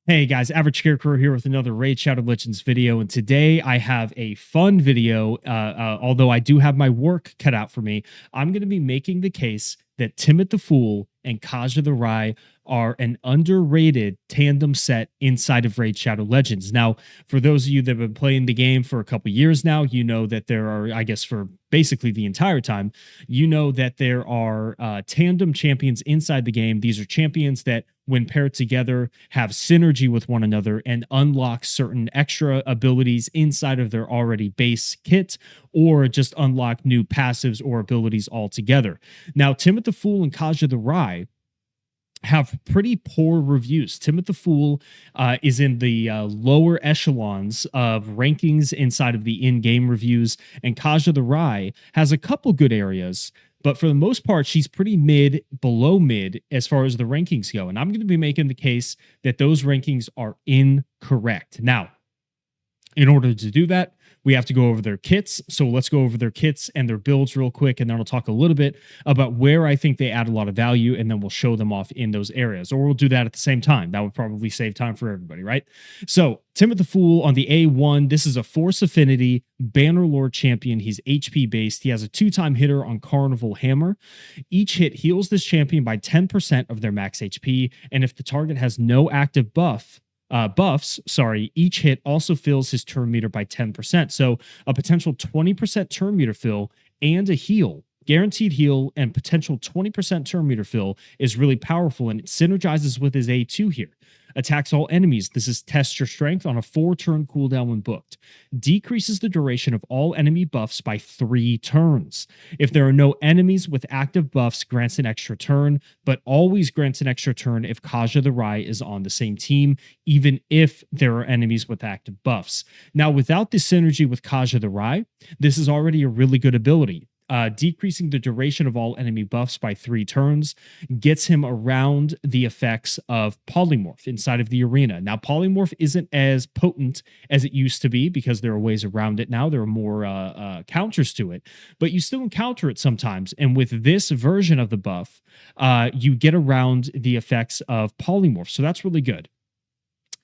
Hey guys, Average Scarecrow here with another Raid Shadow Legends video, and today I have a fun video. Although I do have my work cut out for me, I'm going to be making the case that Timit the Fool and Kaja the Rye are an underrated tandem set inside of Raid Shadow Legends. Now, for those of you that have been playing the game for a couple years now, you know that there are, I guess for basically the entire time, you know that there are tandem champions inside the game. These are champions that, when paired together, have synergy with one another and unlock certain extra abilities inside of their already base kit, or just unlock new passives or abilities altogether. Now, Timit the Fool and Kaja the Rye have pretty poor reviews. Timit the Fool is in the lower echelons of rankings inside of the in-game reviews, and Kaja the Rye has a couple good areas, but for the most part, she's pretty mid, below mid as far as the rankings go. And I'm going to be making the case that those rankings are incorrect. Now, in order to do that, we have to go over their kits. So let's go over their kits and their builds real quick, and then I'll talk a little bit about where I think they add a lot of value, and then we'll show them off in those areas. Or we'll do that at the same time. That would probably save time for everybody, right? So Timit the Fool on the A1, this is a Force Affinity Bannerlord champion. He's HP based. He has a 2-time hitter on Carnival Hammer. Each hit heals this champion by 10% of their max HP, and if the target has no active buffs, each hit also fills his turn meter by 10%. So a potential 20% turn meter fill and a heal, guaranteed heal, and potential 20% turn meter fill is really powerful, and it synergizes with his A2 here. Attacks all enemies. This is test your strength on a 4-turn cooldown when booked. Decreases the duration of all enemy buffs by 3 turns. If there are no enemies with active buffs, grants an extra turn, but always grants an extra turn if Kaja the Rye is on the same team, even if there are enemies with active buffs. Now, without the synergy with Kaja the Rye, this is already a really good ability. Decreasing the duration of all enemy buffs by 3 turns gets him around the effects of Polymorph inside of the arena. Now, Polymorph isn't as potent as it used to be because there are ways around it now. There are more counters to it, but you still encounter it sometimes. And with this version of the buff, you get around the effects of Polymorph. So that's really good.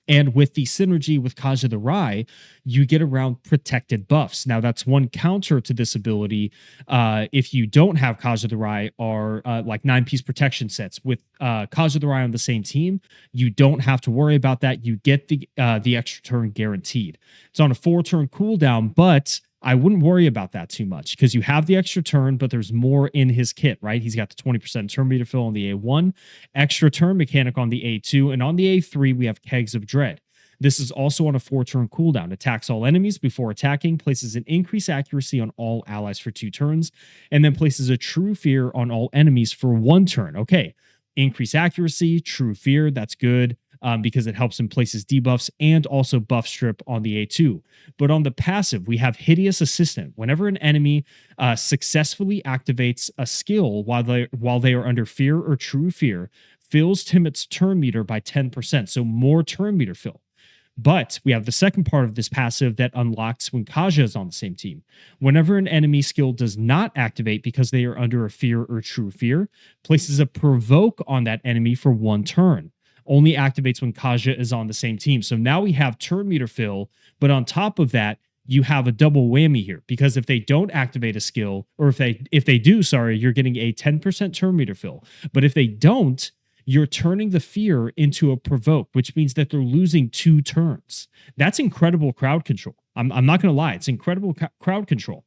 And with the synergy with Kaja the Rye, you get around protected buffs. Now, that's one counter to this ability. If you don't have Kaja the Rye, are like 9-piece protection sets. With Kaja the Rye on the same team, you don't have to worry about that. You get the extra turn guaranteed. It's on a 4-turn cooldown, but I wouldn't worry about that too much because you have the extra turn, but there's more in his kit, right? He's got the 20% turn meter fill on the A1, extra turn mechanic on the A2, and on the A3, we have Kegs of Dread. This is also on a 4-turn cooldown. Attacks all enemies before attacking, places an increased accuracy on all allies for 2 turns, and then places a True Fear on all enemies for 1 turn. Okay, increase accuracy, True Fear, that's good. Because it helps him place his debuffs and also buff strip on the A2. But on the passive, we have Hideous Assistant. Whenever an enemy successfully activates a skill while they are under fear or true fear, fills Timit's turn meter by 10%, so more turn meter fill. But we have the second part of this passive that unlocks when Kaja is on the same team. Whenever an enemy skill does not activate because they are under a fear or true fear, places a provoke on that enemy for 1 turn. Only activates when Kaja is on the same team. So now we have turn meter fill, but on top of that, you have a double whammy here, because if they don't activate a skill, or if they do, sorry, you're getting a 10% turn meter fill. But if they don't, you're turning the fear into a provoke, which means that they're losing 2 turns. That's incredible crowd control. I'm not going to lie. It's incredible crowd control.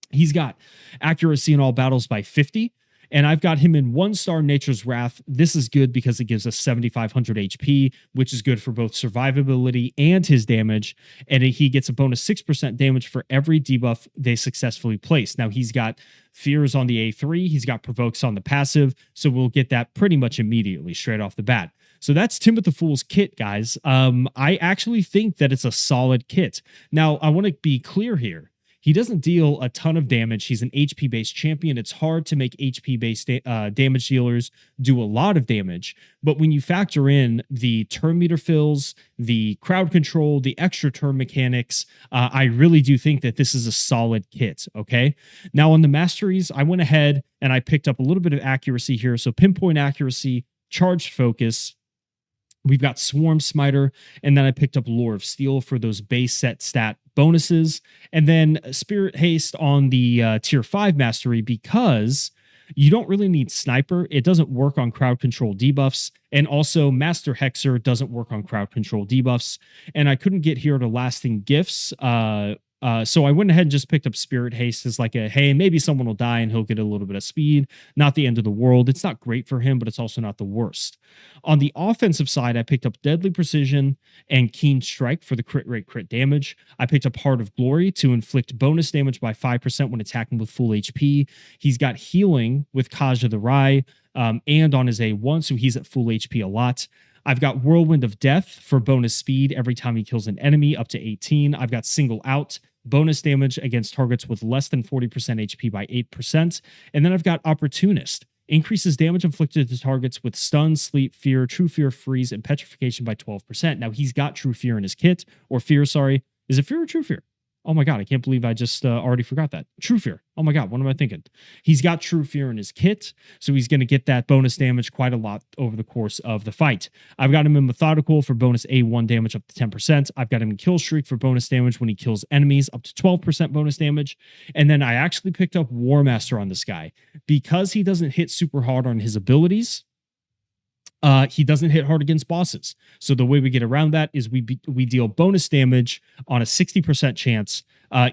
He's got accuracy in all battles by 50. And I've got him in 1-star Nature's Wrath. This is good because it gives us 7,500 HP, which is good for both survivability and his damage. And he gets a bonus 6% damage for every debuff they successfully place. Now, he's got Fears on the A3. He's got Provokes on the passive. So we'll get that pretty much immediately, straight off the bat. So that's Timit the Fool's kit, guys. I actually think that it's a solid kit. Now, I want to be clear here. He doesn't deal a ton of damage. He's an HP-based champion. It's hard to make HP-based damage dealers do a lot of damage. But when you factor in the turn meter fills, the crowd control, the extra turn mechanics, I really do think that this is a solid kit, okay? Now, on the Masteries, I went ahead and I picked up a little bit of accuracy here. So pinpoint accuracy, charged focus, We've got Swarm Smiter, and then I picked up Lore of Steel for those base set stat bonuses, and then Spirit Haste on the tier 5 mastery because you don't really need Sniper. It doesn't work on crowd control debuffs, and also Master Hexer doesn't work on crowd control debuffs. And I couldn't get here to Lasting Gifts. So I went ahead and just picked up Spirit Haste as like a, hey, maybe someone will die and he'll get a little bit of speed. Not the end of the world. It's not great for him, but it's also not the worst. On the offensive side, I picked up Deadly Precision and Keen Strike for the crit rate, crit damage. I picked up Heart of Glory to inflict bonus damage by 5% when attacking with full HP. He's got Healing with Kaja the Rai and on his A1, so he's at full HP a lot. I've got Whirlwind of Death for bonus speed every time he kills an enemy up to 18. I've got Single Out, bonus damage against targets with less than 40% HP by 8%. And then I've got Opportunist, increases damage inflicted to targets with stun, sleep, fear, true fear, freeze, and petrification by 12%. Now he's got true fear in his kit, or fear, sorry. Is it fear or true fear? Oh my God, I can't believe I just already forgot that. True fear. Oh my God, what am I thinking? He's got true fear in his kit, so he's going to get that bonus damage quite a lot over the course of the fight. I've got him in Methodical for bonus A1 damage up to 10%. I've got him in Kill Streak for bonus damage when he kills enemies up to 12% bonus damage. And then I actually picked up War Master on this guy because he doesn't hit super hard on his abilities. He doesn't hit hard against bosses. So the way we get around that is we deal bonus damage on a 60% chance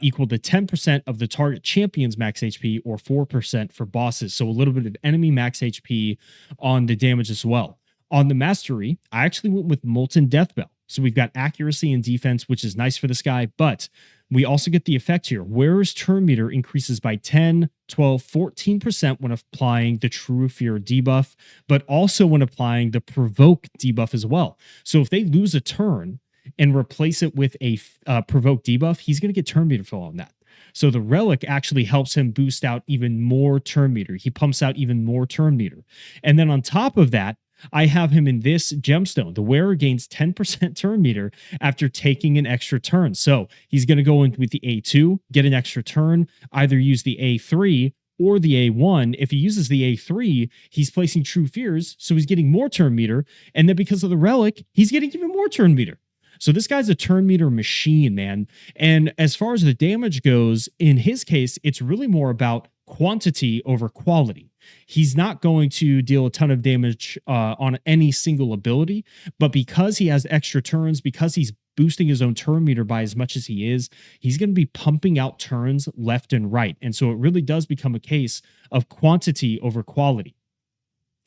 equal to 10% of the target champion's max HP or 4% for bosses. So a little bit of enemy max HP on the damage as well. On the mastery, I actually went with Molten Deathbell. So we've got accuracy and defense, which is nice for this guy, but we also get the effect here. Wearer's turn meter increases by 10, 12, 14% when applying the True Fear debuff, but also when applying the Provoke debuff as well. So if they lose a turn and replace it with a Provoke debuff, he's going to get turn meter fill on that. So the Relic actually helps him boost out even more turn meter. He pumps out even more turn meter. And then on top of that, I have him in this gemstone. The wearer gains 10% turn meter after taking an extra turn. So he's going to go in with the A2, get an extra turn, either use the A3 or the A1. If he uses the A3, he's placing True Fears, so he's getting more turn meter. And then because of the Relic, he's getting even more turn meter. So this guy's a turn meter machine, man. And as far as the damage goes, in his case, it's really more about quantity over quality. He's not going to deal a ton of damage on any single ability, but because he has extra turns, because he's boosting his own turn meter by as much as he is, he's going to be pumping out turns left and right. And so it really does become a case of quantity over quality.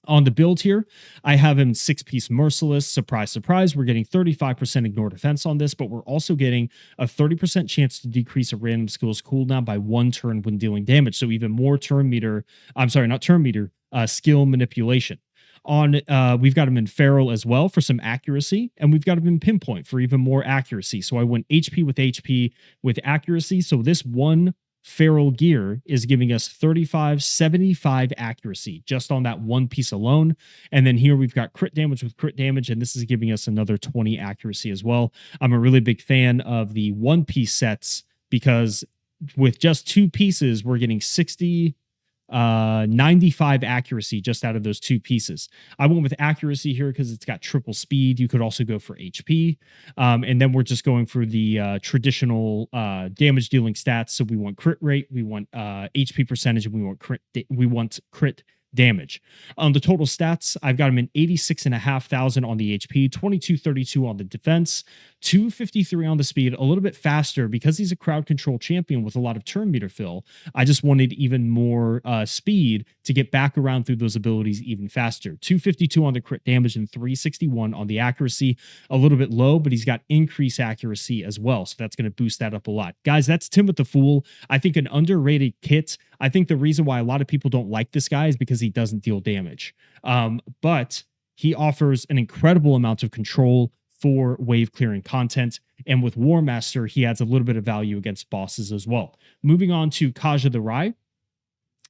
On the build here, I have him 6-piece Merciless. Surprise, surprise. We're getting 35% ignore defense on this, but we're also getting a 30% chance to decrease a random skill's cooldown by 1 turn when dealing damage. So even more turn meter, I'm sorry, not turn meter, skill manipulation. We've got him in Feral as well for some accuracy, and we've got him in Pinpoint for even more accuracy. So I went HP with accuracy. So this one Feral gear is giving us 35, 75 accuracy just on that one piece alone. And then here we've got crit damage with crit damage, and this is giving us another 20 accuracy as well. I'm a really big fan of the one-piece sets because with just 2 pieces, we're getting 60, 95 accuracy just out of those 2 pieces. I went with accuracy here because it's got triple speed. You could also go for HP. And then we're just going for the traditional damage dealing stats. So we want crit rate, we want HP percentage, and we want crit damage. On the total stats, I've got him in 86,500 on the HP, 2232 on the defense, 253 on the speed, a little bit faster because he's a crowd control champion with a lot of turn meter fill. I just wanted even more speed to get back around through those abilities even faster. 252 on the crit damage and 361 on the accuracy. A little bit low, but he's got increased accuracy as well, so that's going to boost that up a lot. Guys, that's Timit the Fool. I think an underrated kit. I think the reason why a lot of people don't like this guy is because he doesn't deal damage. But he offers an incredible amount of control for wave clearing content. And with War Master, he adds a little bit of value against bosses as well. Moving on to Kaja the Rai.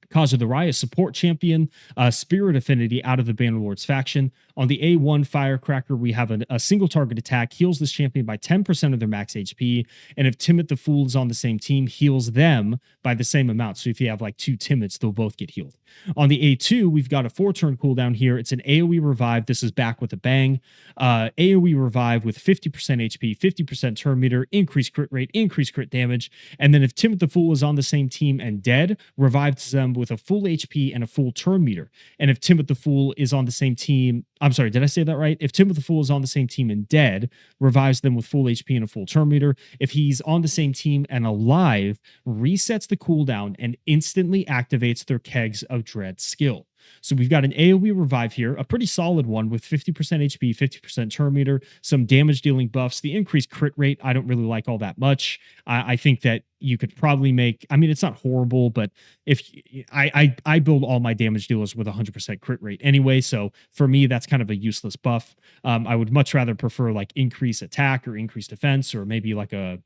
Kaja the Rai, a support champion, Spirit Affinity out of the Bannerlords faction. On the A1 Firecracker, we have a single target attack, heals this champion by 10% of their max HP. And if Timit the Fool is on the same team, heals them by the same amount. So if you have like two Timits, they'll both get healed. On the A2, we've got a 4-turn cooldown here. It's an AoE revive. This is back with a bang. AoE revive with 50% HP, 50% turn meter, increased crit rate, increased crit damage. And then if Timit the Fool is on the same team and dead, revives them with a full HP and a full turn meter. And if Timit the Fool is on the same team, I'm sorry, did I say that right? If Timit the Fool is on the same team and dead, revives them with full HP and a full turn meter. If he's on the same team and alive, resets the cooldown and instantly activates their Kegs of Dread skill. So we've got an AoE revive here, a pretty solid one with 50% HP, 50% turn meter, some damage dealing buffs. The increased crit rate, I don't really like all that much. I think that you could probably make, I mean, it's not horrible, but if I build all my damage dealers with 100% crit rate anyway, so for me, that's kind of a useless buff. I would much rather prefer like increase attack or increase defense, or maybe like a,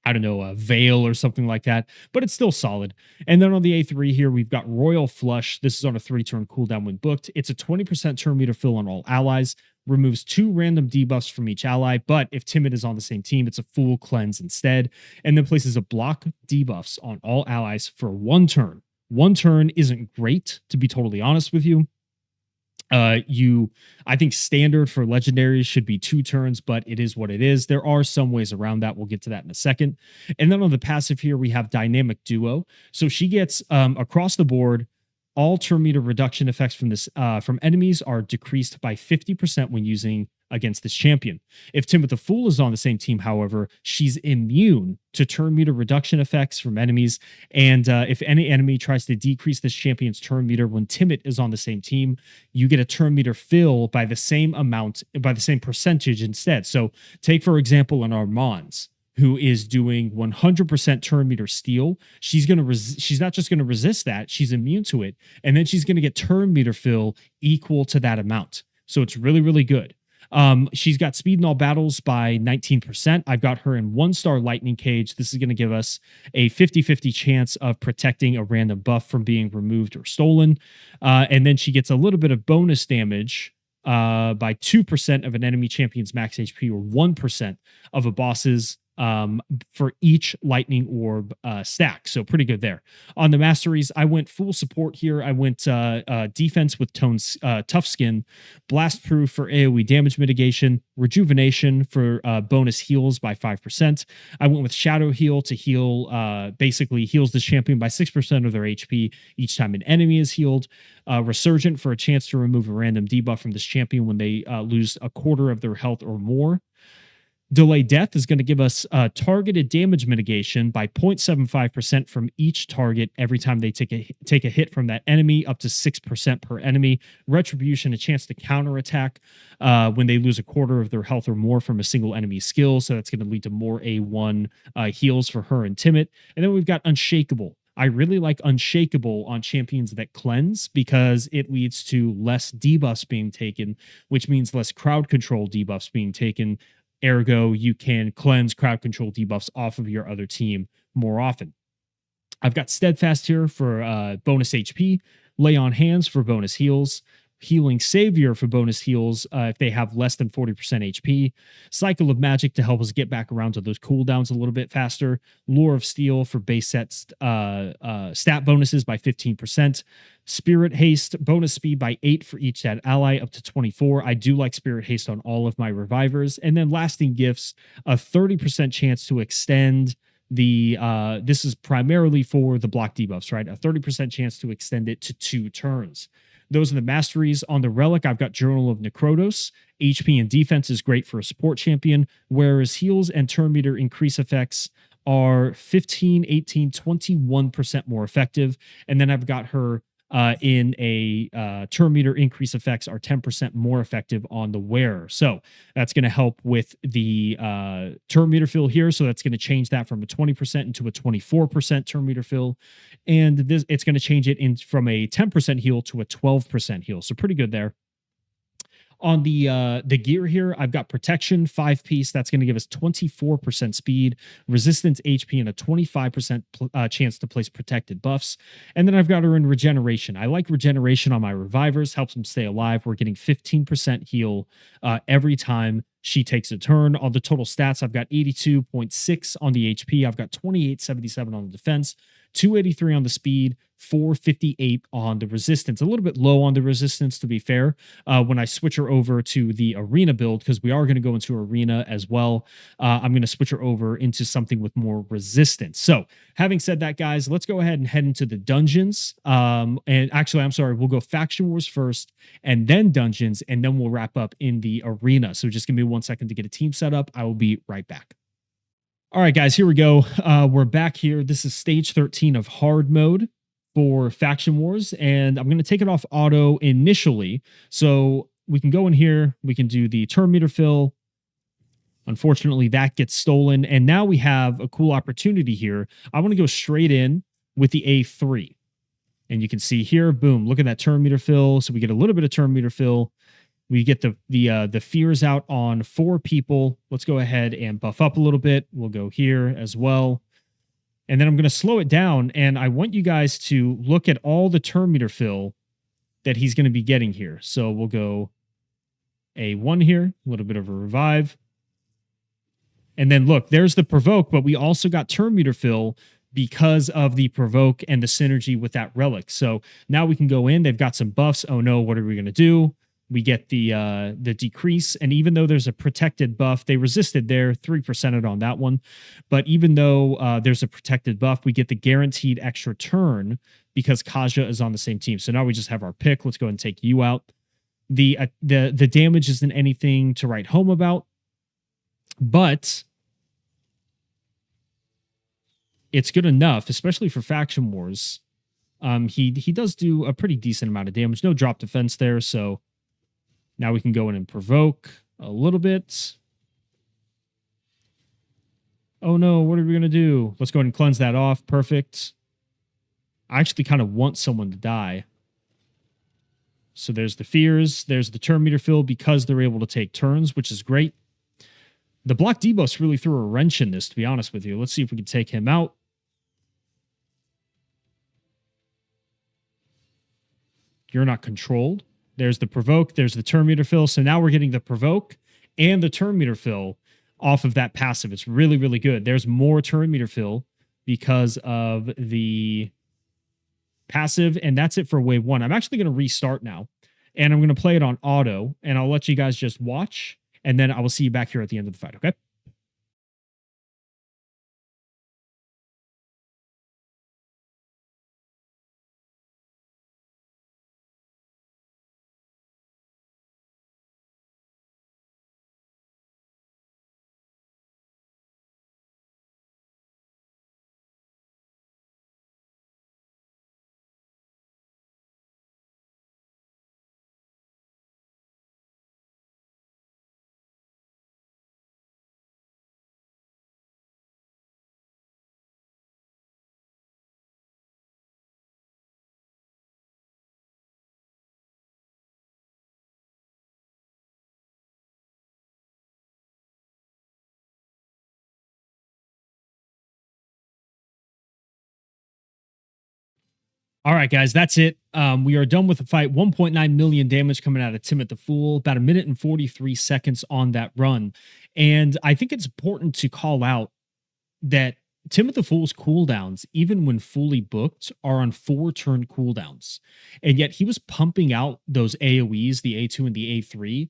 I don't know, a veil or something like that, but it's still solid. And then on the A3 here, we've got Royal Flush. This is on a 3-turn cooldown when booked. It's a 20% turn meter fill on all allies, removes 2 random debuffs from each ally, but if Timid is on the same team, it's a full cleanse instead, and then places a block debuffs on all allies for 1 turn. 1 turn isn't great, to be totally honest with you. I think standard for legendaries should be 2 turns, but it is what it is. There are some ways around that. We'll get to that in a second. And then on the passive here, we have Dynamic Duo. So she gets across the board, all turn meter reduction effects from this from enemies are decreased by 50% when using against this champion. If Timit the Fool is on the same team, however, she's immune to turn meter reduction effects from enemies. And if any enemy tries to decrease this champion's turn meter when Timit is on the same team, you get a turn meter fill by the same amount, by the same percentage instead. So take, for example, an Armand's, who is doing 100% turn meter steal. She's not just going to resist that, she's immune to it. And then she's going to get turn meter fill equal to that amount. So it's really, really good. She's got speed in all battles by 19%. I've got her in 1-star lightning cage. This is going to give us a 50-50 chance of protecting a random buff from being removed or stolen. And then she gets a little bit of bonus damage by 2% of an enemy champion's max HP or 1% of a boss's for each lightning orb stack. So pretty good there. On the masteries, I went full support here. I went defense with tough skin, blast proof for AoE damage mitigation, rejuvenation for bonus heals by 5%. I went with shadow heal to heal, basically heals this champion by 6% of their HP each time an enemy is healed. Resurgent for a chance to remove a random debuff from this champion when they lose a quarter of their health or more. Delay Death is going to give us targeted damage mitigation by 0.75% from each target every time they take a hit from that enemy, up to 6% per enemy. Retribution, a chance to counterattack when they lose a quarter of their health or more from a single enemy skill. So that's going to lead to more A1 heals for her and Timit. And then we've got Unshakable. I really like Unshakable on champions that cleanse because it leads to less debuffs being taken, which means less crowd control debuffs being taken. Ergo, you can cleanse crowd control debuffs off of your other team more often. I've got Steadfast here for bonus HP, Lay on Hands for bonus heals, Healing Savior for bonus heals if they have less than 40% HP, Cycle of Magic to help us get back around to those cooldowns a little bit faster, Lure of Steel for base set stat bonuses by 15%, Spirit Haste, bonus speed by 8 for each stat ally, up to 24. I do like Spirit Haste on all of my revivers. And then Lasting Gifts, a 30% chance to extend the, this is primarily for the block debuffs, right? A 30% chance to extend it to 2 turns. Those are the masteries. On the relic, I've got Journal of Necrodos. HP and defense is great for a support champion, whereas heals and turn meter increase effects are 15, 18, 21% more effective. And then I've got her in a turn meter increase effects are 10% more effective on the wearer. So that's going to help with the turn meter fill here. So that's going to change that from a 20% into a 24% turn meter fill. And this, it's going to change it in from a 10% heal to a 12% heal. So pretty good there. On the gear here, I've got protection, 5 piece. That's going to give us 24% speed, resistance, HP, and a 25% chance to place protected buffs. And then I've got her in regeneration. I like regeneration on my revivers, helps them stay alive. We're getting 15% heal every time she takes a turn. On the total stats, I've got 82.6 on the HP. I've got 2877 on the defense, 283 on the speed, 458 on the resistance. A little bit low on the resistance, to be fair, when I switch her over to the arena build, because we are going to go into arena as well. I'm going to switch her over into something with more resistance. So having said that, guys, let's go ahead and head into the dungeons. And actually, I'm sorry, we'll go faction wars first and then dungeons, and then we'll wrap up in the arena. So just give me 1 second to get a team set up. I will be right back. All right, guys, here we go. We're back here. This is stage 13 of hard mode for faction wars, and I'm going to take it off auto initially. So we can go in here. We can do the turn meter fill. Unfortunately, that gets stolen. And now we have a cool opportunity here. I want to go straight in with the A3. And you can see here, boom, look at that turn meter fill. So we get a little bit of turn meter fill. We get the fears out on 4 people. Let's go ahead and buff up a little bit. We'll go here as well. And then I'm going to slow it down. And I want you guys to look at all the turn meter fill that he's going to be getting here. So we'll go A1 here, a little bit of a revive. And then look, there's the provoke, but we also got turn meter fill because of the provoke and the synergy with that relic. So now we can go in. They've got some buffs. Oh no, what are we going to do? We get the decrease, and even though there's a protected buff, they resisted there, 3%ed on that one. But even though there's a protected buff, we get the guaranteed extra turn because Kaja is on the same team. So now we just have our pick. Let's go ahead and take you out. The damage isn't anything to write home about, but it's good enough, especially for faction wars. He does do a pretty decent amount of damage. No drop defense there, so now we can go in and provoke a little bit. Oh no, what are we going to do? Let's go ahead and cleanse that off. Perfect. I actually kind of want someone to die. So there's the fears. There's the turn meter fill because they're able to take turns, which is great. The block debuffs really threw a wrench in this, to be honest with you. Let's see if we can take him out. You're not controlled. There's the provoke. There's the turn meter fill. So now we're getting the provoke and the turn meter fill off of that passive. It's really, really good. There's more turn meter fill because of the passive. And that's it for wave 1. I'm actually going to restart now. And I'm going to play it on auto. And I'll let you guys just watch. And then I will see you back here at the end of the fight, okay? All right, guys, that's it. We are done with the fight. 1.9 million damage coming out of Timit the Fool. About 1 minute and 43 seconds on that run. And I think it's important to call out that Timit the Fool's cooldowns, even when fully booked, are on 4-turn cooldowns. And yet he was pumping out those AoEs, the A2 and the A3,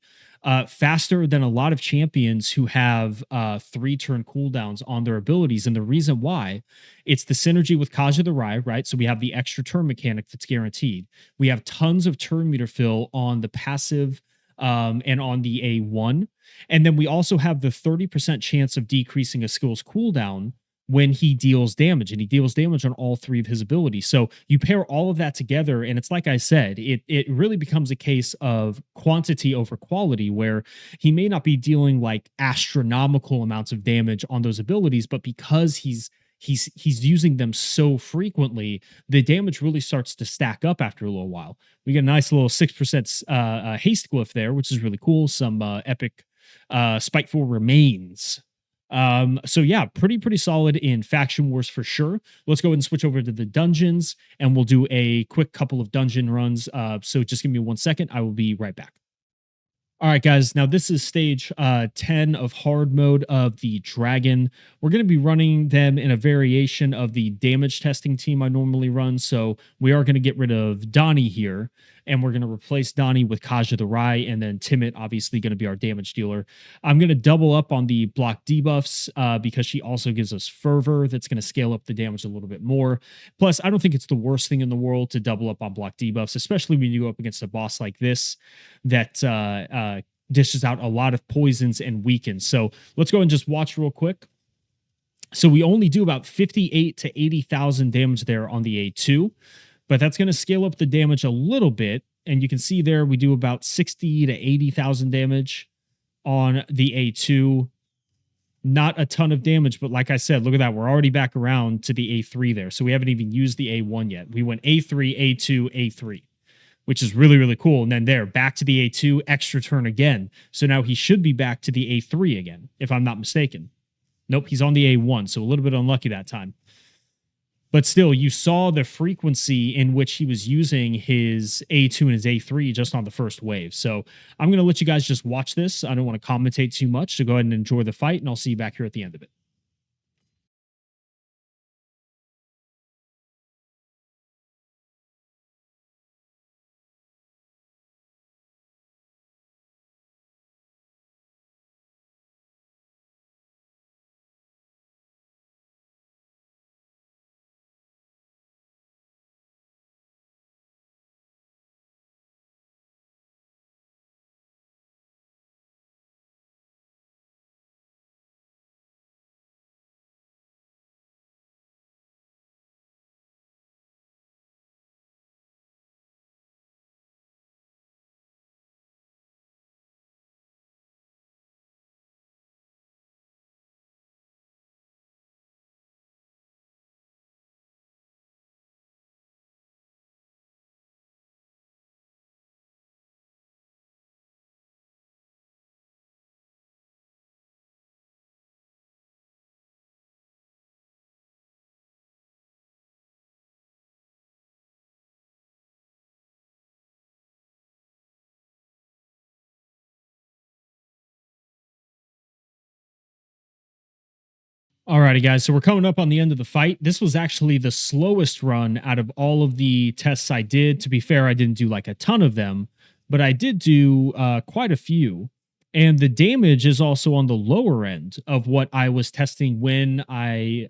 faster than a lot of champions who have 3-turn cooldowns on their abilities. And the reason why, it's the synergy with Kaja the Rai, right? So we have the extra turn mechanic that's guaranteed. We have tons of turn meter fill on the passive and on the A1. And then we also have the 30% chance of decreasing a skill's cooldown when he deals damage, and he deals damage on all 3 of his abilities. So you pair all of that together, and it's like I said, it really becomes a case of quantity over quality, where he may not be dealing like astronomical amounts of damage on those abilities, but because he's he's using them so frequently, the damage really starts to stack up after a little while. We get a nice little 6% haste glyph there, which is really cool. Some epic spiteful remains. So yeah, pretty solid in faction wars for sure. Let's go ahead and switch over to the dungeons, and we'll do a quick couple of dungeon runs. So just give me 1 second. I will be right back. All right, guys. Now this is stage 10 of hard mode of the dragon. We're going to be running them in a variation of the damage testing team I normally run. So we are going to get rid of Donnie here, and we're going to replace Donnie with Kaja the Rai, and then Timit, obviously going to be our damage dealer. I'm going to double up on the block debuffs because she also gives us fervor. That's going to scale up the damage a little bit more. Plus, I don't think it's the worst thing in the world to double up on block debuffs, especially when you go up against a boss like this that dishes out a lot of poisons and weakens. So let's go and just watch real quick. So we only do about 58 to 80,000 damage there on the A2, but that's going to scale up the damage a little bit. And you can see there we do about 60 to 80,000 damage on the A2. Not a ton of damage, but like I said, look at that. We're already back around to the A3 there. So we haven't even used the A1 yet. We went A3, A2, A3, which is really cool. And then there, back to the A2, extra turn again. So now he should be back to the A3 again, if I'm not mistaken. Nope, he's on the A1, so a little bit unlucky that time. But still, you saw the frequency in which he was using his A2 and his A3 just on the first wave. So I'm going to let you guys just watch this. I don't want to commentate too much, so go ahead and enjoy the fight, and I'll see you back here at the end of it. Alrighty, guys. So we're coming up on the end of the fight. This was actually the slowest run out of all of the tests I did. To be fair, I didn't do like a ton of them, but I did do quite a few. And the damage is also on the lower end of what I was testing when I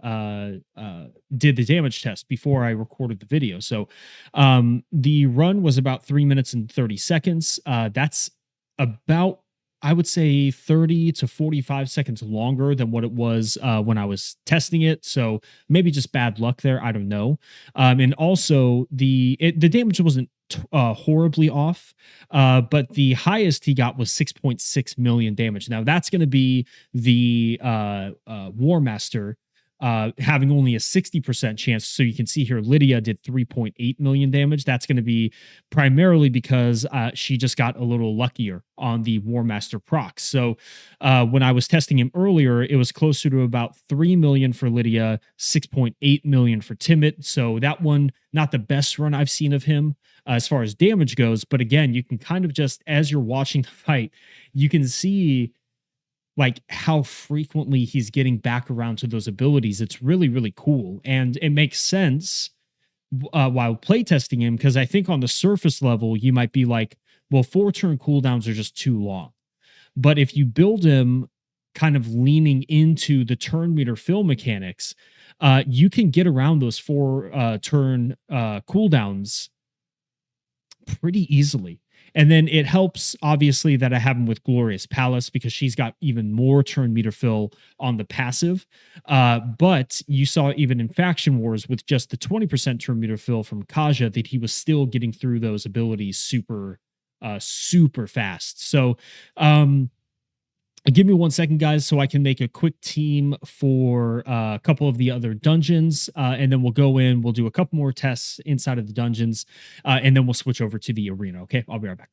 did the damage test before I recorded the video. So the run was about 3 minutes and 30 seconds. That's about, I would say, 30 to 45 seconds longer than what it was when I was testing it. So maybe just bad luck there. I don't know. And also the damage wasn't horribly off, but the highest he got was 6.6 million damage. Now that's going to be the War Master having only a 60% chance. So you can see here, Lydia did 3.8 million damage. That's going to be primarily because she just got a little luckier on the War Master procs. So when I was testing him earlier, it was closer to about 3 million for Lydia, 6.8 million for Timit. So that one, not the best run I've seen of him as far as damage goes. But again, you can kind of just, as you're watching the fight, you can see like how frequently he's getting back around to those abilities. It's really cool. And it makes sense while playtesting him, because I think on the surface level, you might be like, well, 4-turn cooldowns are just too long. But if you build him kind of leaning into the turn meter fill mechanics, you can get around those 4-turn cooldowns pretty easily. And then it helps, obviously, that I have him with Glorious Palace because she's got even more turn meter fill on the passive. But you saw even in Faction Wars with just the 20% turn meter fill from Kaja that he was still getting through those abilities super fast. So Give me 1 second, guys, so I can make a quick team for a couple of the other dungeons, and then we'll go in. We'll do a couple more tests inside of the dungeons, and then we'll switch over to the arena. Okay, I'll be right back.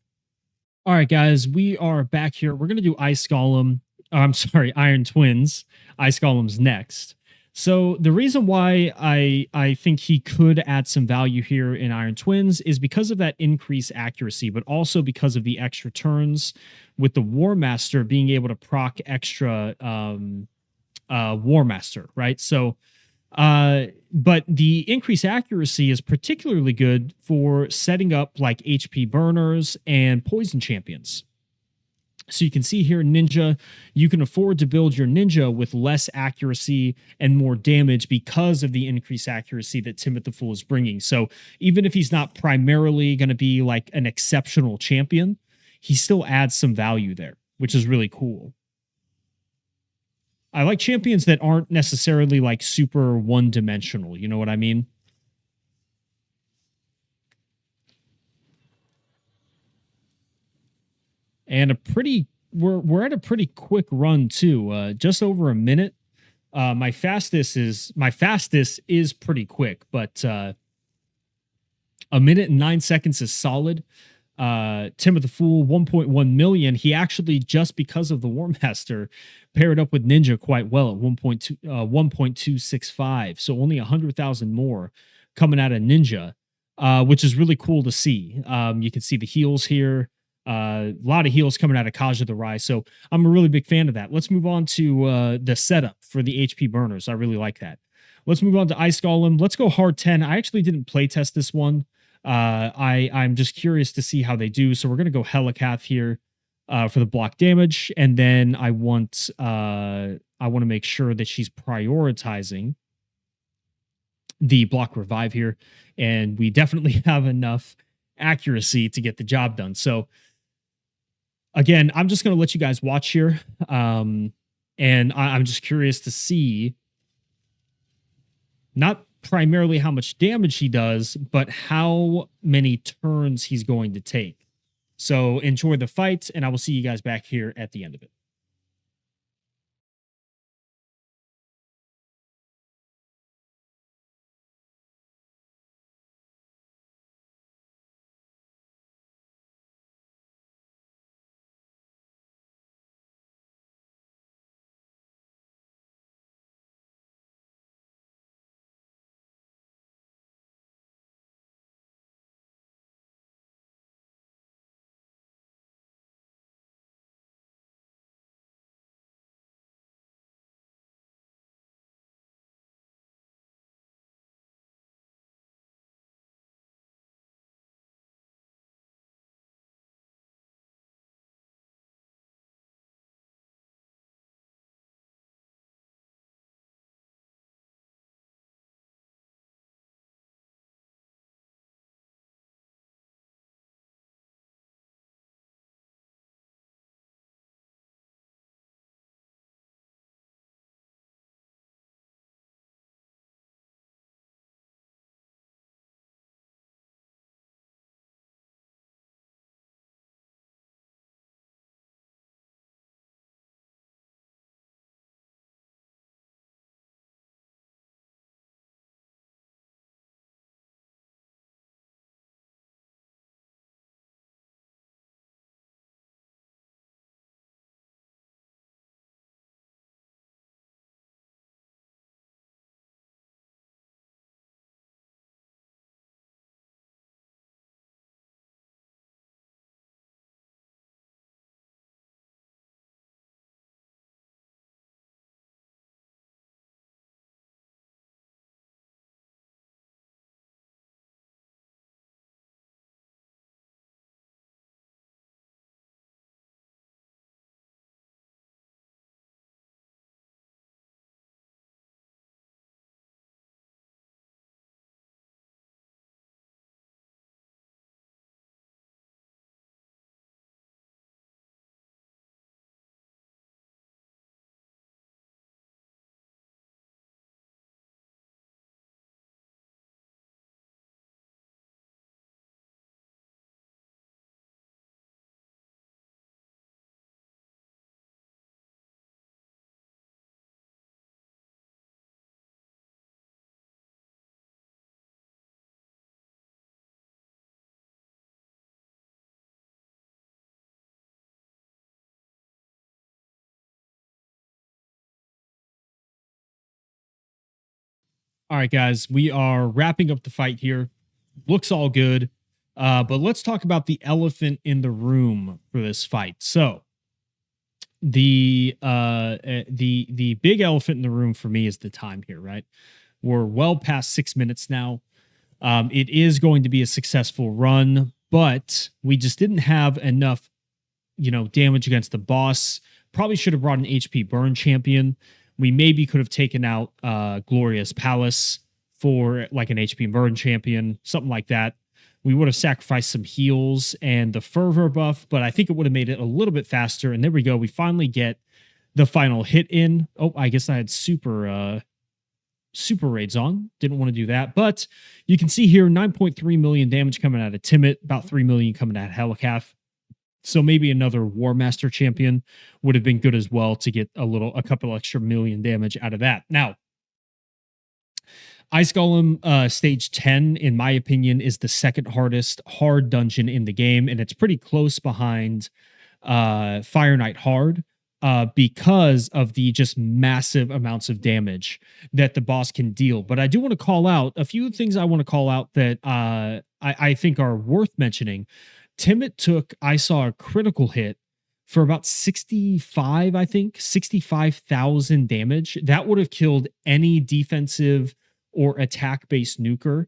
All right, guys, we are back here. We're gonna do Ice Golem. I'm sorry, Iron Twins. Ice Golem's next. So the reason why I think he could add some value here in Iron Twins is because of that increased accuracy, but also because of the extra turns with the War Master being able to proc extra War Master, right? So but the increased accuracy is particularly good for setting up like HP burners and poison champions. So you can see here, Ninja, you can afford to build your Ninja with less accuracy and more damage because of the increased accuracy that Timit the Fool is bringing. So even if he's not primarily going to be like an exceptional champion, he still adds some value there, which is really cool. I like champions that aren't necessarily like super one dimensional. You know what I mean? And a pretty we're at a pretty quick run too. Just over a minute. My fastest is pretty quick, but a minute and 9 seconds is solid. Timit the Fool, 1.1 million. He actually, just because of the War Master, paired up with Ninja quite well at 1.265. So only 100,000 more coming out of Ninja, which is really cool to see. You can see the heals here. A lot of heals coming out of Kaja the Rai. So I'm a really big fan of that. Let's move on to the setup for the HP burners. I really like that. Let's move on to Ice Golem. Let's go hard 10. I actually didn't play test this one. I'm just curious to see how they do. So we're gonna go Helicath here for the block damage, and then I want to make sure that she's prioritizing the block revive here, and we definitely have enough accuracy to get the job done. So again, I'm just gonna let you guys watch here, and I'm just curious to see not primarily how much damage he does, but how many turns he's going to take. So enjoy the fight, and I will see you guys back here at the end of it. All right, guys, we are wrapping up the fight here. Looks all good. But let's talk about the elephant in the room for this fight. So the big elephant in the room for me is the time here, right? We're well past 6 minutes now. It is going to be a successful run, but we just didn't have enough, damage against the boss. Probably should have brought an HP burn champion. We maybe could have taken out Glorious Palace for like an HP burn champion, something like that. We would have sacrificed some heals and the fervor buff, but I think it would have made it a little bit faster. And there we go. We finally get the final hit in. Oh, I guess I had super raids on. Didn't want to do that. But you can see here 9.3 million damage coming out of Timit, about 3 million coming out of Helicath. So maybe another War Master champion would have been good as well to get a couple extra million damage out of that. Now, Ice Golem stage 10, in my opinion, is the second hard dungeon in the game, and it's pretty close behind Fire Knight Hard because of the just massive amounts of damage that the boss can deal. But I do want to call out a few things I want to call out that I think are worth mentioning. Timit I saw a critical hit for about 65,000 damage. That would have killed any defensive or attack-based nuker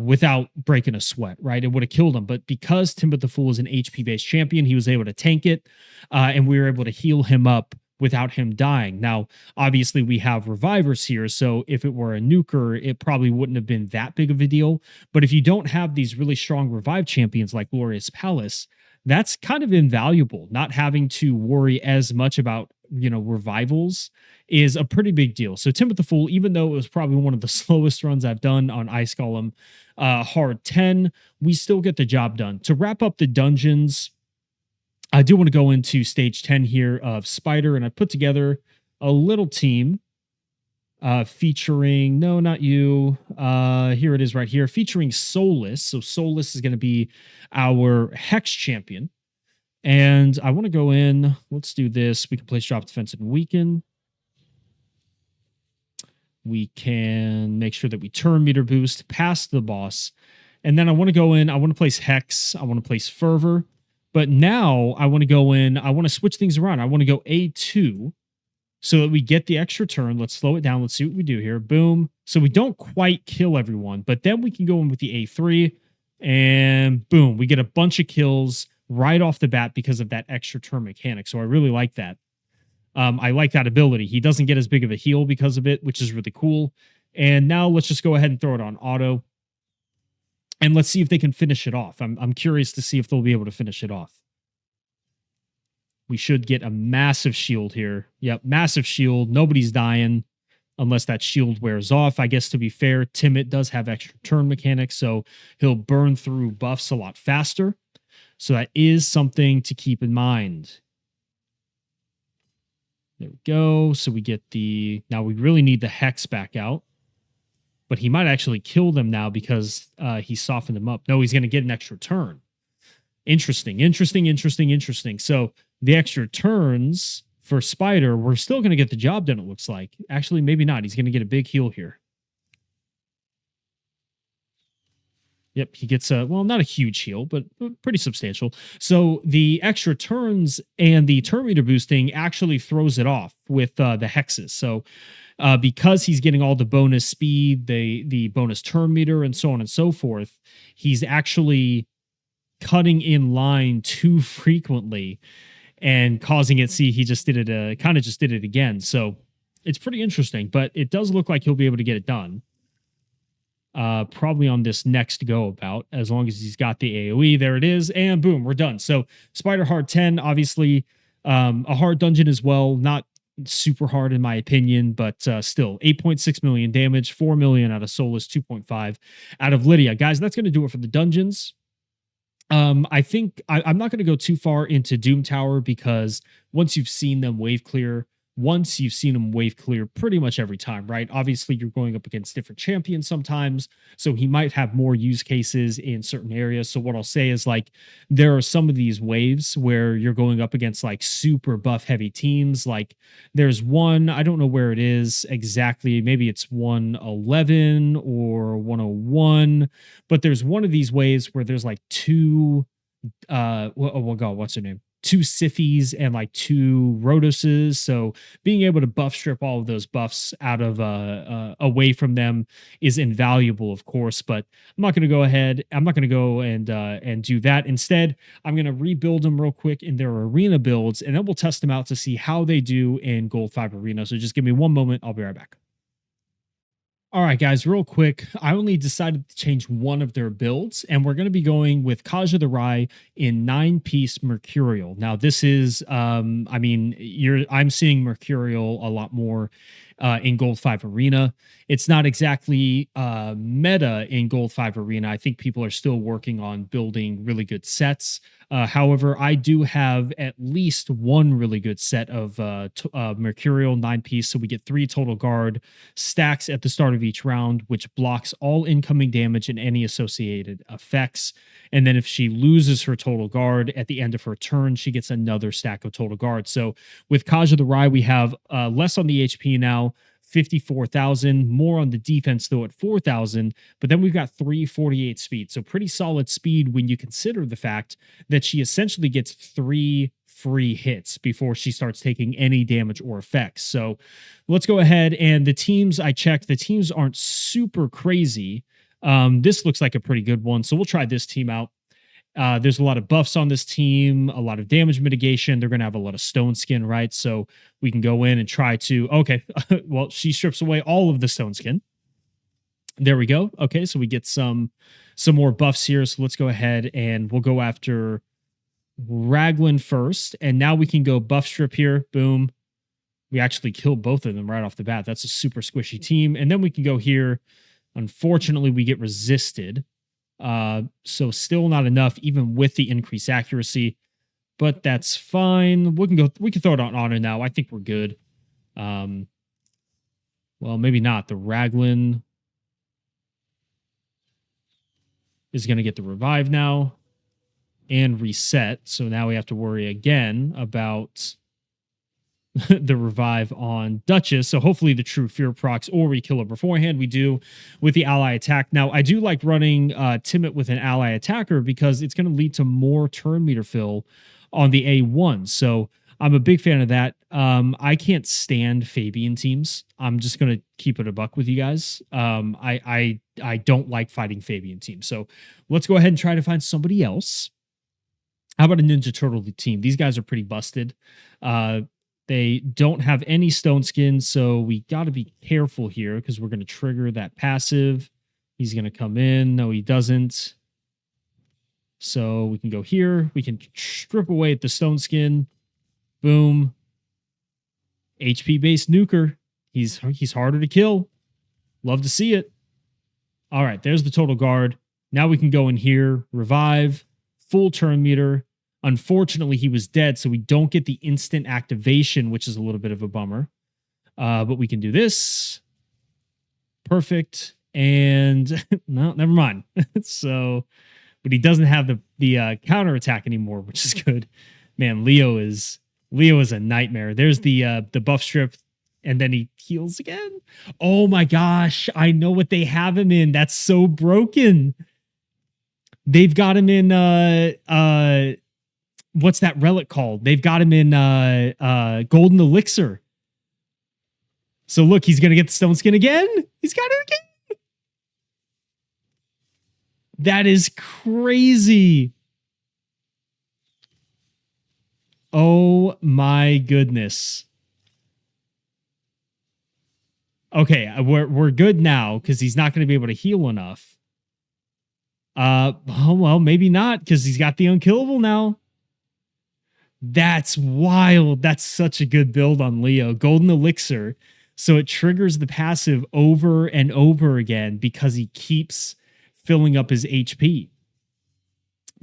without breaking a sweat, right? It would have killed him. But because Timit the Fool is an HP-based champion, he was able to tank it, and we were able to heal him up without him dying. Now, obviously, we have revivers here, so if it were a nuker, it probably wouldn't have been that big of a deal. But if you don't have these really strong revive champions like Glorious Palace, that's kind of invaluable. Not having to worry as much about, revivals is a pretty big deal. So Timit the Fool, even though it was probably one of the slowest runs I've done on Ice Golem Hard 10, we still get the job done. To wrap up the dungeons, I do want to go into stage 10 here of Spider, and I put together a little team featuring, no, not you. Here it is right here, featuring Solus. So Solus is going to be our Hex champion. And I want to go in. Let's do this. We can place drop defense and weaken. We can make sure that we turn meter boost past the boss. And then I want to go in. I want to place Hex. I want to place Fervor. But now I want to go in. I want to switch things around. I want to go A2 so that we get the extra turn. Let's slow it down. Let's see what we do here. Boom. So we don't quite kill everyone, but then we can go in with the A3 and boom, we get a bunch of kills right off the bat because of that extra turn mechanic. So I really like that. I like that ability. He doesn't get as big of a heal because of it, which is really cool. And now let's just go ahead and throw it on auto. And let's see if they can finish it off. I'm curious to see if they'll be able to finish it off. We should get a massive shield here. Yep, massive shield. Nobody's dying unless that shield wears off. I guess to be fair, Timit does have extra turn mechanics, so he'll burn through buffs a lot faster. So that is something to keep in mind. There we go. So we get the... Now we really need the Hex back out. But he might actually kill them now because he softened them up. No, he's going to get an extra turn. Interesting. So the extra turns for Spider, we're still going to get the job done, it looks like. Actually, maybe not. He's going to get a big heal here. Yep, he gets well, not a huge heal, but pretty substantial. So the extra turns and the turn meter boosting actually throws it off with the hexes. So because he's getting all the bonus speed, the bonus turn meter, and so on and so forth, he's actually cutting in line too frequently and causing it. See, he just did it, kind of just did it again. So it's pretty interesting, but it does look like he'll be able to get it done. Probably on this next go about, as long as he's got the AoE. There it is, and boom, we're done. So Spider Hard 10, obviously a hard dungeon as well. Not super hard in my opinion, but still 8.6 million damage, 4 million out of Solus, 2.5 out of Lydia. Guys, that's going to do it for the dungeons. I think I'm not going to go too far into Doom Tower because once you've seen them wave clear, once, you've seen him wave clear pretty much every time, right? Obviously, you're going up against different champions sometimes, so he might have more use cases in certain areas. So what I'll say is like there are some of these waves where you're going up against like super buff heavy teams. Like there's one, I don't know where it is exactly. Maybe it's 111 or 101, but there's one of these waves where there's like two oh god, what's her name? Two Siffies and like two Rhodoses. So being able to buff strip all of those buffs out of away from them is invaluable, of course. But I'm not going to go ahead. I'm not going to go and do that. Instead, I'm going to rebuild them real quick in their arena builds, and then we'll test them out to see how they do in Gold 5 Arena. So just give me one moment. I'll be right back. All right, guys, real quick. I only decided to change one of their builds, and we're going to be going with Kaja the Rai in 9-piece Mercurial. Now, this is, I mean, I'm seeing Mercurial a lot more in Gold 5 Arena. It's not exactly meta in Gold 5 Arena. I think people are still working on building really good sets. However, I do have at least one really good set of Mercurial 9-piece, so we get 3 total guard stacks at the start of each round, which blocks all incoming damage and any associated effects. And then if she loses her total guard at the end of her turn, she gets another stack of total guard. So with Kaja the Rai, we have less on the HP now, 54,000, more on the defense though at 4,000, but then we've got 348 speed. So pretty solid speed when you consider the fact that she essentially gets 3 free hits before she starts taking any damage or effects. So let's go ahead, and the teams I checked, the teams aren't super crazy. This looks like a pretty good one. So we'll try this team out. There's a lot of buffs on this team, a lot of damage mitigation. They're going to have a lot of stone skin, right? So we can go in and try to, okay, well, she strips away all of the stone skin. There we go. Okay, so we get some more buffs here. So let's go ahead and we'll go after Raglan first. And now we can go buff strip here. Boom. We actually killed both of them right off the bat. That's a super squishy team. And then we can go here. Unfortunately, we get resisted. So still not enough, even with the increased accuracy, but that's fine. We can throw it on honor now. I think we're good. Well, maybe not. The Raglan is going to get the revive now and reset. So now we have to worry again about the revive on Duchess. So hopefully the true fear procs, or we kill her beforehand. We do with the ally attack. Now, I do like running Timit with an ally attacker because it's going to lead to more turn meter fill on the A1. So I'm a big fan of that. I can't stand Fabian teams. I'm just going to keep it a buck with you guys. I don't like fighting Fabian teams. So let's go ahead and try to find somebody else. How about a Ninja Turtle team? These guys are pretty busted. They don't have any stone skin, so we got to be careful here because we're going to trigger that passive. He's going to come in. No, he doesn't. So we can go here. We can strip away at the stone skin. Boom. HP-based nuker. He's harder to kill. Love to see it. All right, there's the total guard. Now we can go in here, revive, full turn meter. Unfortunately, he was dead, so we don't get the instant activation, which is a little bit of a bummer. But we can do this. Perfect. And no, never mind. So, but he doesn't have the counter attack anymore, which is good. Man, Leo is a nightmare. There's the buff strip, and then he heals again. Oh my gosh, I know what they have him in. That's so broken. They've got him in what's that relic called? They've got him in Golden Elixir. So look, he's gonna get the stone skin again. He's got it again. That is crazy. Oh my goodness. Okay, we're good now because he's not going to be able to heal enough. Oh, well, maybe not because he's got the unkillable now. That's wild. That's such a good build on Leo. Golden Elixir. So it triggers the passive over and over again because he keeps filling up his HP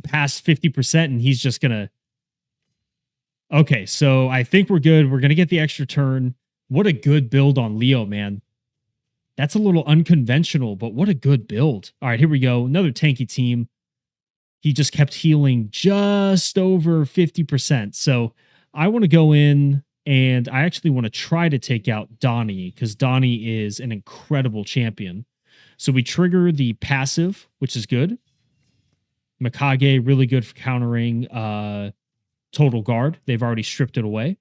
past 50%, and he's just going to Okay, so I think we're good. We're gonna get the extra turn. What a good build on Leo, man. That's a little unconventional, but what a good build. All right, here we go. Another tanky team. He just kept healing just over 50%. So I want to go in and I actually want to try to take out Donnie because Donnie is an incredible champion. So we trigger the passive, which is good. Mikage, really good for countering Total Guard. They've already stripped it away.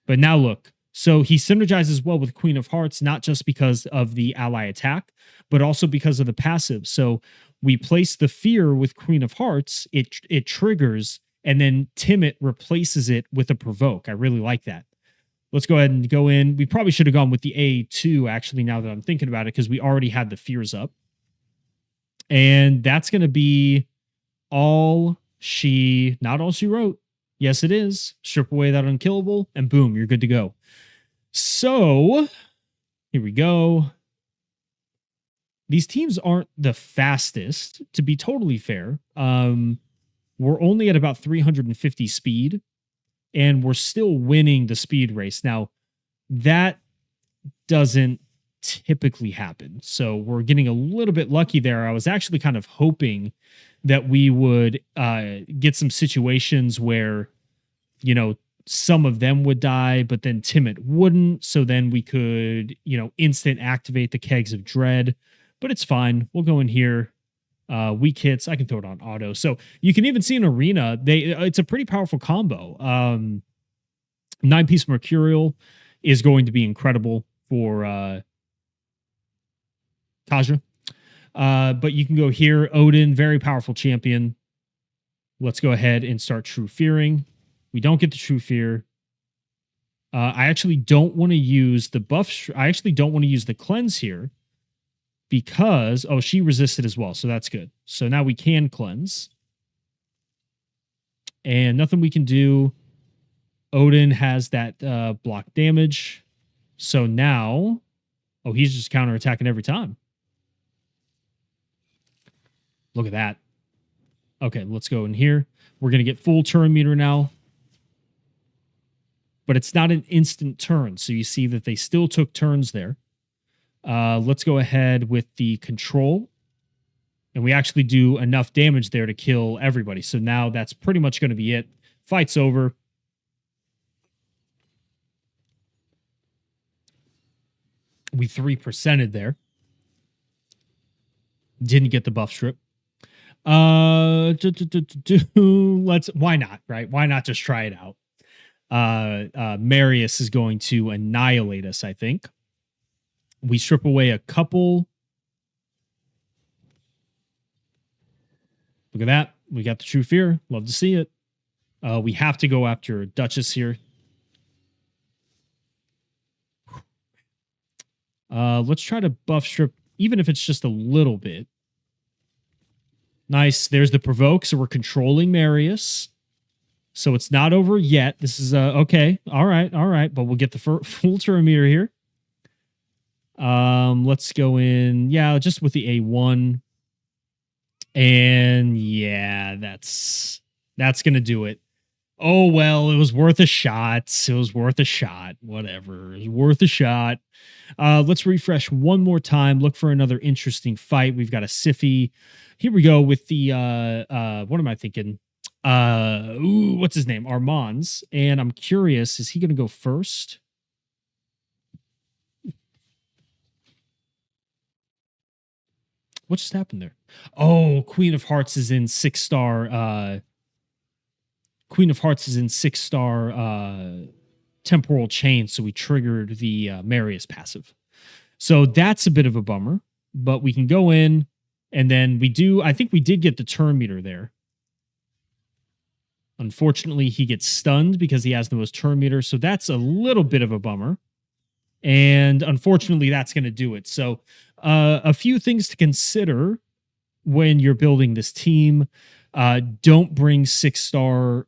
But now look, so he synergizes well with Queen of Hearts, not just because of the ally attack, but also because of the passive. So we place the fear with Queen of Hearts, it triggers, and then Timit replaces it with a provoke. I really like that. Let's go ahead and go in. We probably should have gone with the A2, actually, now that I'm thinking about it, because we already had the fears up. And that's going to be not all she wrote. Yes, it is. Strip away that unkillable, and boom, you're good to go. So here we go. These teams aren't the fastest, to be totally fair. We're only at about 350 speed, and we're still winning the speed race. Now, that doesn't typically happen. So we're getting a little bit lucky there. I was actually kind of hoping that we would get some situations where, you know, some of them would die, but then Timid wouldn't. So then we could, you know, instant activate the kegs of dread. But it's fine. We'll go in here. Weak hits. I can throw it on auto. So you can even see in arena, it's a pretty powerful combo. 9-piece Mercurial is going to be incredible for Kaja. But you can go here. Odin, very powerful champion. Let's go ahead and start True Fearing. We don't get the True Fear. I actually don't want to use the buff. I actually don't want to use the cleanse here because, oh, she resisted as well. So that's good. So now we can cleanse. And nothing we can do. Odin has that block damage. So now, oh, he's just counterattacking every time. Look at that. Okay, let's go in here. We're going to get full turn meter now. But it's not an instant turn. So you see that they still took turns there. Let's go ahead with the control. And we actually do enough damage there to kill everybody. So now that's pretty much going to be it. Fight's over. We 3%ed there. Didn't get the buff strip. Why not, right? Why not just try it out? Marius is going to annihilate us, I think. We strip away a couple. Look at that. We got the True Fear. Love to see it. We have to go after Duchess here. Let's try to buff strip, even if it's just a little bit. Nice. There's the provoke. So we're controlling Marius. So it's not over yet. This is okay. All right. But we'll get the full turn meter here. Let's go in. Yeah, just with the A1. And yeah, that's gonna do it. Oh well, it was worth a shot. It was worth a shot. Whatever. It was worth a shot. Let's refresh one more time. Look for another interesting fight. We've got a Siffy. Here we go with the what am I thinking? What's his name? Armand's. And I'm curious, is he gonna go first? What just happened there? Oh, Queen of Hearts is in 6-star. Queen of Hearts is in 6-star temporal chain, so we triggered the Marius passive. So that's a bit of a bummer, but we can go in, and then we do. I think we did get the turn meter there. Unfortunately, he gets stunned because he has the most turn meter, so that's a little bit of a bummer. And unfortunately, that's going to do it. So a few things to consider when you're building this team. Don't bring 6-star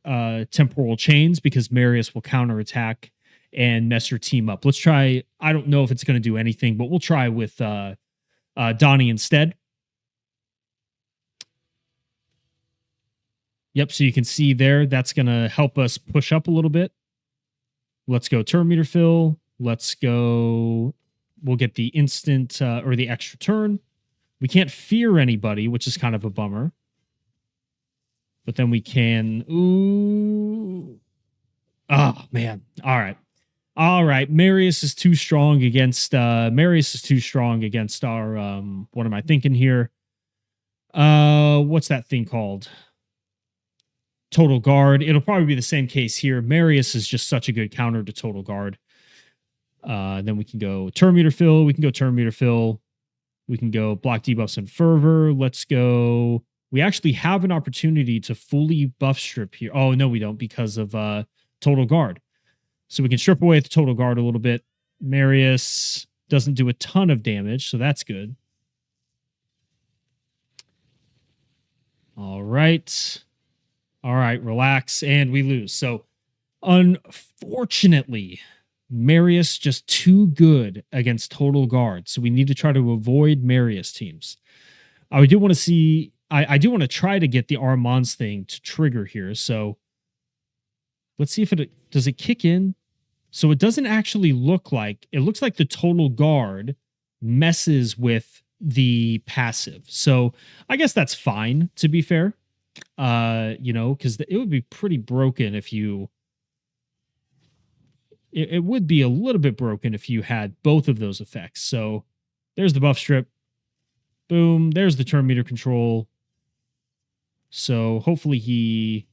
temporal chains because Marius will counterattack and mess your team up. Let's try. I don't know if it's going to do anything, but we'll try with Donnie instead. Yep, so you can see there, that's going to help us push up a little bit. Let's go turn meter fill. Let's go. We'll get the instant or the extra turn. We can't fear anybody, which is kind of a bummer. But then we can. Ooh. Oh, man. All right. All right. Marius is too strong against. Marius is too strong against our. What am I thinking here? What's that thing called? Total guard. It'll probably be the same case here. Marius is just such a good counter to total guard. Then we can go turn meter fill. We can go turn meter fill. We can go block debuffs and fervor. Let's go. We actually have an opportunity to fully buff strip here. Oh, no, we don't because of total guard. So we can strip away the total guard a little bit. Marius doesn't do a ton of damage, so that's good. All right. All right, relax, and we lose. So, unfortunately, Marius just too good against total guard. So we need to try to avoid Marius teams. I do want to see. I do want to try to get the Armand's thing to trigger here. So let's see if it does it kick in. So it doesn't actually look like it looks like the total guard messes with the passive. So I guess that's fine, to be fair. Because it would be pretty broken if you. It would be a little bit broken if you had both of those effects. So there's the buff strip. Boom. There's the turn meter control. So hopefully he.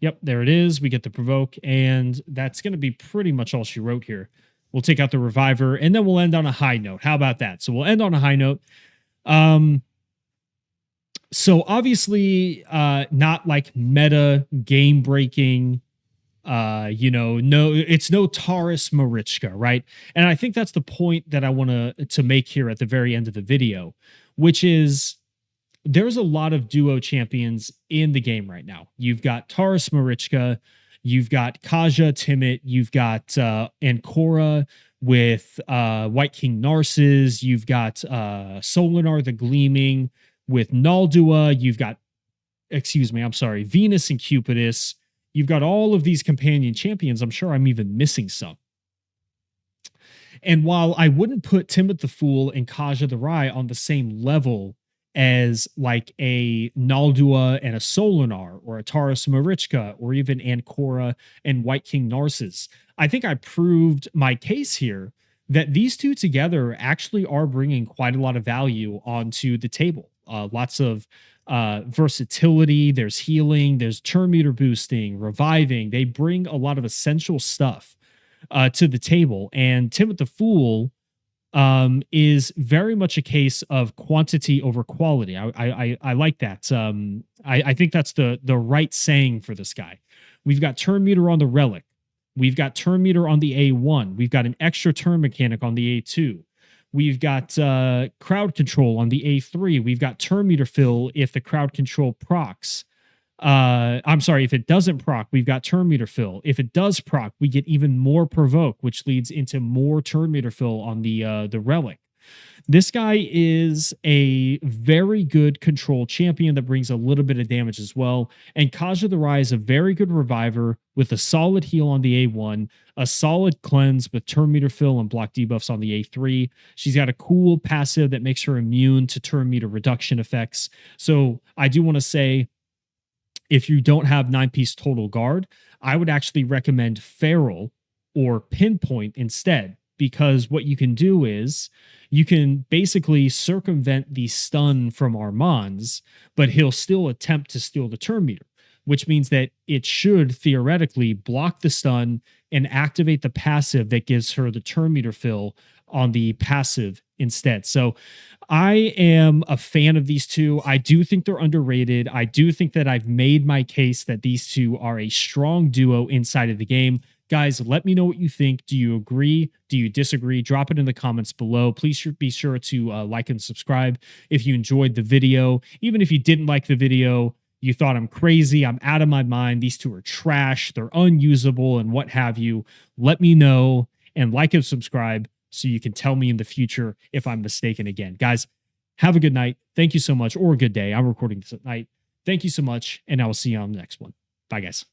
Yep, there it is. We get the provoke, and that's going to be pretty much all she wrote here. We'll take out the reviver, and then we'll end on a high note. How about that? So we'll end on a high note. So obviously, not like meta game breaking. No, it's no Taurus Marichka, right? And I think that's the point that I want to make here at the very end of the video, which is there's a lot of duo champions in the game right now. You've got Taurus Marichka, you've got Kaja Timit, you've got Ancora with White King Narcissus, you've got Solinar the Gleaming with Naldua, you've got, Venus and Cupidus. You've got all of these companion champions. I'm sure I'm even missing some. And while I wouldn't put Timit the Fool and Kaja the Rai on the same level as like a Naldua and a Solinar or a Taurus Marichka or even Ancora and White King Narcissus, I think I proved my case here that these two together actually are bringing quite a lot of value onto the table. Lots of versatility, there's healing, there's turn meter boosting, reviving. They bring a lot of essential stuff to the table. And Timit the Fool is very much a case of quantity over quality. I like that. I think that's the right saying for this guy. We've got turn meter on the relic. We've got turn meter on the A1. We've got an extra turn mechanic on the A2. We've got crowd control on the A3. We've got turn meter fill if the crowd control procs. If it doesn't proc, we've got turn meter fill. If it does proc, we get even more provoke, which leads into more turn meter fill on the relic. This guy is a very good control champion that brings a little bit of damage as well. And Kaja the Rai is a very good reviver with a solid heal on the A1, a solid cleanse with turn meter fill and block debuffs on the A3. She's got a cool passive that makes her immune to turn meter reduction effects. So I do want to say, if you don't have 9-piece total guard, I would actually recommend Feral or Pinpoint instead, because what you can do is you can basically circumvent the stun from Armand's, but he'll still attempt to steal the turn meter, which means that it should theoretically block the stun and activate the passive that gives her the turn meter fill on the passive instead. So I am a fan of these two. I do think they're underrated. I do think that I've made my case that these two are a strong duo inside of the game. Guys, let me know what you think. Do you agree? Do you disagree? Drop it in the comments below. Please be sure to like and subscribe if you enjoyed the video. Even if you didn't like the video, you thought I'm crazy, I'm out of my mind, these two are trash, they're unusable, and what have you, let me know and like and subscribe so you can tell me in the future if I'm mistaken again. Guys, have a good night. Thank you so much, or a good day. I'm recording this at night. Thank you so much, and I will see you on the next one. Bye, guys.